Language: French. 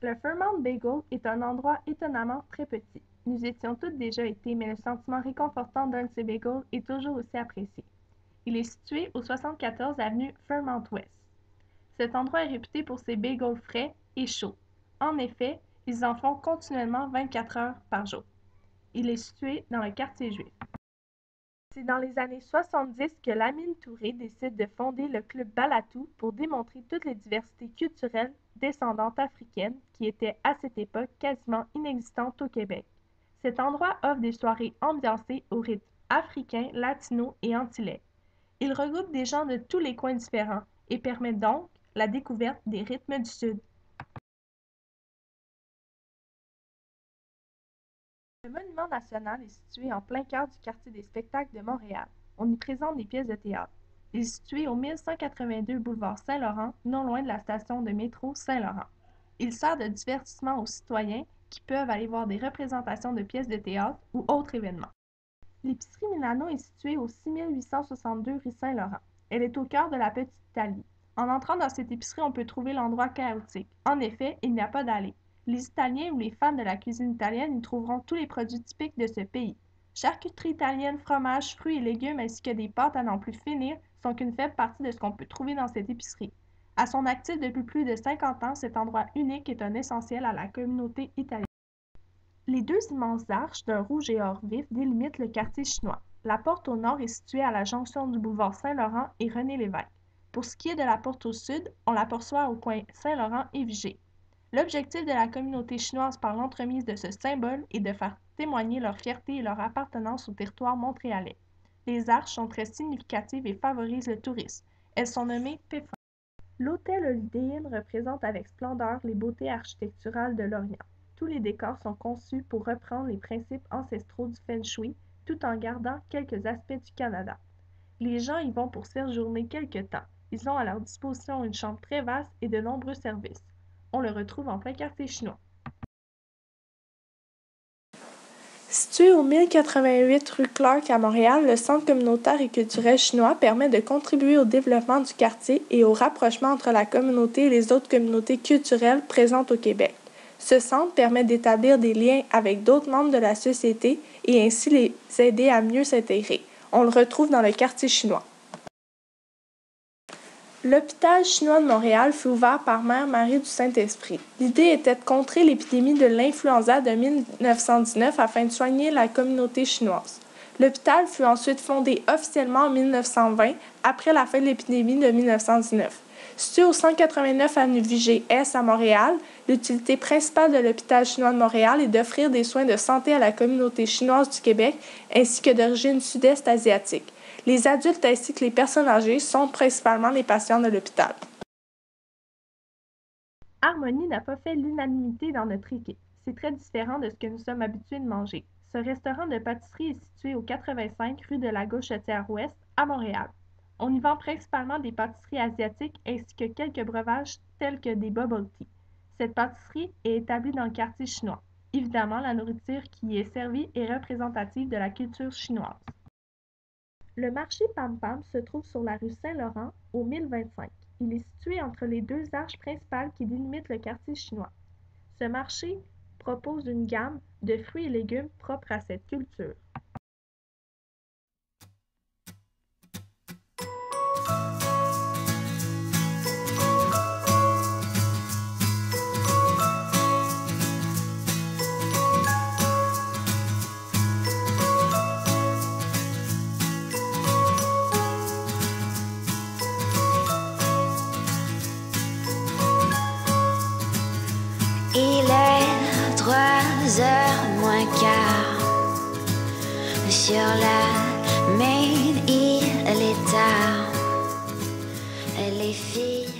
Le Fairmount Bagel est un endroit étonnamment très petit. Nous y étions toutes déjà été, mais le sentiment réconfortant d'un de ces bagels est toujours aussi apprécié. Il est situé au 74 avenue Fairmount West. Cet endroit est réputé pour ses bagels frais et chauds. En effet, ils en font continuellement 24 heures par jour. Il est situé dans le quartier juif. C'est dans les années 70 que Lamine Touré décide de fonder le club Balatou pour démontrer toutes les diversités culturelles descendantes africaines qui étaient à cette époque quasiment inexistantes au Québec. Cet endroit offre des soirées ambiancées au rythme africain, latino et antillais. Il regroupe des gens de tous les coins différents et permet donc la découverte des rythmes du Sud. Le Monument national est situé en plein cœur du quartier des spectacles de Montréal. On y présente des pièces de théâtre. Il est situé au 1182 boulevard Saint-Laurent, non loin de la station de métro Saint-Laurent. Il sert de divertissement aux citoyens qui peuvent aller voir des représentations de pièces de théâtre ou autres événements. L'épicerie Milano est située au 6862 rue Saint-Laurent. Elle est au cœur de la Petite Italie. En entrant dans cette épicerie, on peut trouver l'endroit chaotique. En effet, il n'y a pas d'allée. Les Italiens ou les fans de la cuisine italienne y trouveront tous les produits typiques de ce pays. Charcuterie italienne, fromage, fruits et légumes ainsi que des pâtes à n'en plus finir sont qu'une faible partie de ce qu'on peut trouver dans cette épicerie. À son actif depuis plus de 50 ans, cet endroit unique est un essentiel à la communauté italienne. Les deux immenses arches d'un rouge et or vif délimitent le quartier chinois. La porte au nord est située à la jonction du boulevard Saint-Laurent et René-Lévesque. Pour ce qui est de la porte au sud, on l'aperçoit au coin Saint-Laurent et Vigée. L'objectif de la communauté chinoise par l'entremise de ce symbole est de faire témoigner leur fierté et leur appartenance au territoire montréalais. Les arches sont très significatives et favorisent le tourisme. Elles sont nommées Péfin. L'hôtel Holiday Inn représente avec splendeur les beautés architecturales de l'Orient. Tous les décors sont conçus pour reprendre les principes ancestraux du Feng Shui, tout en gardant quelques aspects du Canada. Les gens y vont pour séjourner quelque temps. Ils ont à leur disposition une chambre très vaste et de nombreux services. On le retrouve en plein quartier chinois. Situé au 1088 rue Clark à Montréal, le Centre communautaire et culturel chinois permet de contribuer au développement du quartier et au rapprochement entre la communauté et les autres communautés culturelles présentes au Québec. Ce centre permet d'établir des liens avec d'autres membres de la société et ainsi les aider à mieux s'intégrer. On le retrouve dans le quartier chinois. L'hôpital chinois de Montréal fut ouvert par Mère Marie du Saint-Esprit. L'idée était de contrer l'épidémie de l'influenza de 1919 afin de soigner la communauté chinoise. L'hôpital fut ensuite fondé officiellement en 1920, après la fin de l'épidémie de 1919. Situé au 189 avenue Vigée-Est à Montréal, l'utilité principale de l'hôpital chinois de Montréal est d'offrir des soins de santé à la communauté chinoise du Québec ainsi que d'origine sud-est asiatique. Les adultes ainsi que les personnes âgées sont principalement les patients de l'hôpital. Harmonie n'a pas fait l'unanimité dans notre équipe. C'est très différent de ce que nous sommes habitués de manger. Ce restaurant de pâtisserie est situé au 85 rue de la Gauchetière-Ouest à Montréal. On y vend principalement des pâtisseries asiatiques ainsi que quelques breuvages tels que des bubble tea. Cette pâtisserie est établie dans le quartier chinois. Évidemment, la nourriture qui y est servie est représentative de la culture chinoise. Le marché Pam Pam se trouve sur la rue Saint-Laurent au 1025. Il est situé entre les deux arches principales qui délimitent le quartier chinois. Ce marché propose une gamme de fruits et légumes propres à cette culture. Il est 3h moins quart. Sur la main, il est tard. Les filles